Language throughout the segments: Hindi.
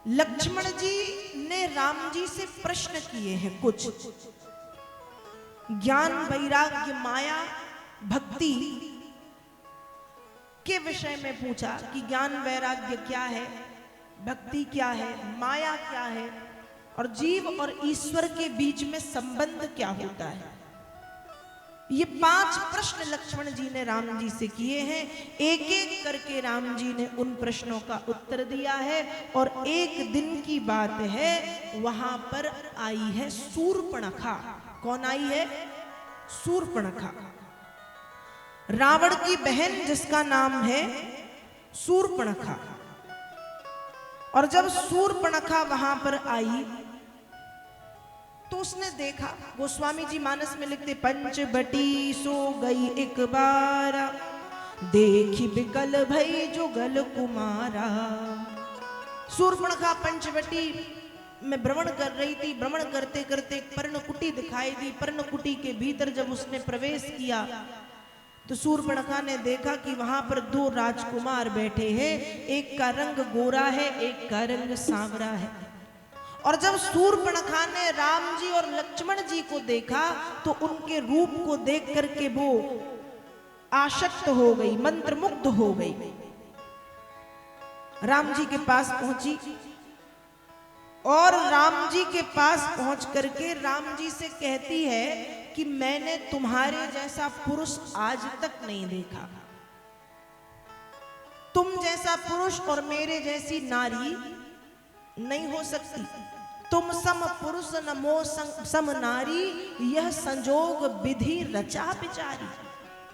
लक्ष्मण जी ने राम जी से प्रश्न किए हैं कुछ, ज्ञान वैराग्य माया भक्ति के विषय में पूछा कि ज्ञान वैराग्य क्या है, भक्ति क्या है, माया क्या है और जीव और ईश्वर के बीच में संबंध क्या होता है। ये 5 प्रश्न लक्ष्मण जी ने राम जी से किए हैं। एक एक करके राम जी ने उन प्रश्नों का उत्तर दिया है। और एक दिन की बात है, वहां पर आई है शूर्पणखा। कौन आई है? शूर्पणखा, रावण की बहन जिसका नाम है शूर्पणखा। और जब शूर्पणखा वहां पर आई तो उसने देखा, गोस्वामी जी मानस में लिखते, पंचवटी सो गई एक बार, देखी बिकल भई जुगल कुमारा। शूर्पणखा पंचवटी में भ्रमण कर रही थी। भ्रमण करते करते एक पर्णकुटी दिखाई दी। पर्णकुटी के भीतर जब उसने प्रवेश किया तो शूर्पणखा ने देखा कि वहां पर 2 राजकुमार बैठे हैं। एक का रंग गोरा है, एक का रंग सांवरा है। और जब शूर्पणखा ने राम जी और लक्ष्मण जी को देखा तो उनके रूप को देख करके वो आसक्त हो गई, मंत्रमुग्ध हो गई। राम जी के पास पहुंची और राम जी के पास पहुंच करके राम जी से कहती है कि मैंने तुम्हारे जैसा पुरुष आज तक नहीं देखा। तुम जैसा पुरुष और मेरे जैसी नारी नहीं हो सकती। तुम सम पुरुष न मोह सम नारी, यह संजोग विधि रचा बिचारी।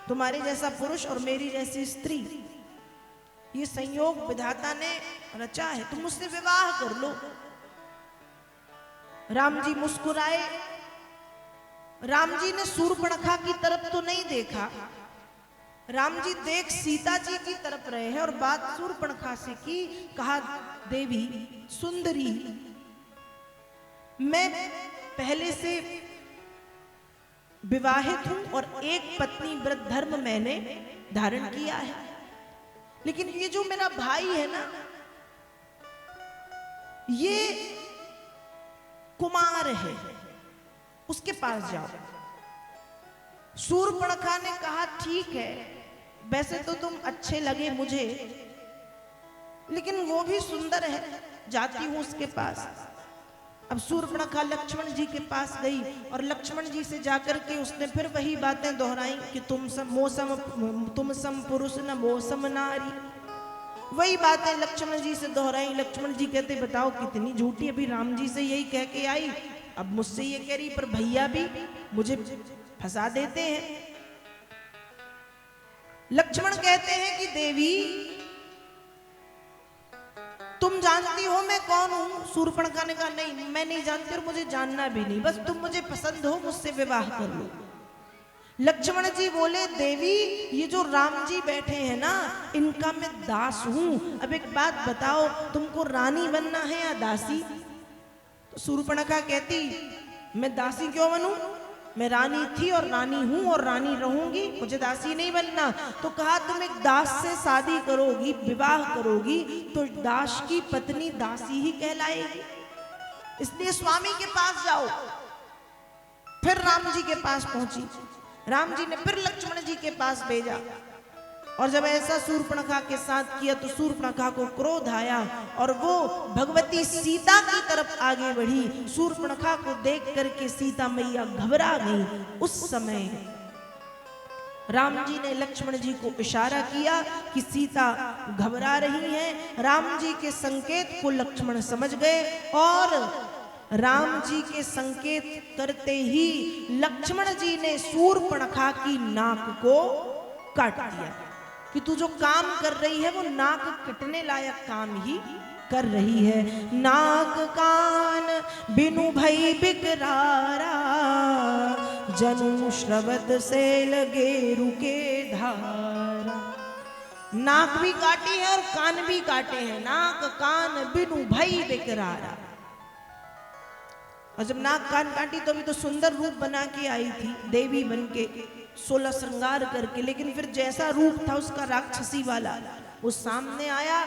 तुम्हारे जैसा पुरुष और मेरी जैसी स्त्री, ये संयोग विधाता ने रचा है, तुम मुझसे विवाह कर लो। राम जी मुस्कुराए। राम जी ने शूर्पणखा की तरफ तो नहीं देखा। राम जी देख सीता जी की तरफ रहे हैं और बात शूर्पणखा से की। कहा, देवी सुंदरी, मैं पहले से विवाहित हूं और एक पत्नी व्रत धर्म मैंने धारण किया है, लेकिन ये जो मेरा भाई है ना, ये कुमार है, उसके पास जाओ। शूर्पणखा ने कहा, ठीक है, वैसे तो तुम अच्छे लगे मुझे, लेकिन वो भी सुंदर है, जाती हूं उसके पास। अब शूर्पणखा लक्ष्मण जी के पास गई और लक्ष्मण जी से जाकर के उसने फिर वही बातें दोहराई कि तुम सम पुरुष न मोसम नारी। वही बातें लक्ष्मण जी से दोहराई। लक्ष्मण जी कहते, बताओ कितनी झूठी, अभी राम जी से यही कह के आई, अब मुझसे ये कह रही, पर भैया भी मुझे फंसा देते हैं। लक्ष्मण कहते हैं कि देवी तुम जानती हो मैं कौन हूं? शूर्पणखा ने कहा, नहीं मैं नहीं जानती और मुझे जानना भी नहीं, बस तुम मुझे पसंद हो, मुझसे विवाह कर लो। लक्ष्मण जी बोले, देवी ये जो राम जी बैठे हैं ना, इनका मैं दास हूं। अब एक बात बताओ, तुमको रानी बनना है या दासी? तो शूर्पणखा कहती, मैं दासी क्यों बनूं? मैं रानी थी और रानी हूं और रानी रहूंगी, मुझे दासी नहीं बनना। तो कहा, तुम एक दास से शादी करोगी, विवाह करोगी, तो दास की पत्नी दासी ही कहलाएगी, इसलिए स्वामी के पास जाओ। फिर राम जी के पास पहुंची। राम जी ने फिर लक्ष्मण जी के पास भेजा और जब ऐसा शूर्पणखा के साथ किया तो शूर्पणखा को क्रोध आया और वो भगवती सीता की तरफ आगे बढ़ी। शूर्पणखा को देख करके सीता मैया घबरा गई। उस समय राम जी ने लक्ष्मण जी को इशारा किया कि सीता घबरा रही है। राम जी के संकेत को लक्ष्मण समझ गए और राम जी के संकेत करते ही लक्ष्मण जी ने शूर्पणखा की नाक को काट दिया कि तू जो काम कर रही है वो नाक कटने लायक काम ही कर रही है। नाक कान बिनु भई बिकरारा, जनु श्रवत से लगे रुके धारा। नाक भी काटी है और कान भी काटे हैं। नाक कान बिनु भई बिकरारा। और जब नाक कान काटी तो अभी तो सुंदर रूप बना के आई थी, देवी बन के, 16 श्रृंगार करके, लेकिन फिर जैसा रूप था उसका राक्षसी वाला, वो सामने आया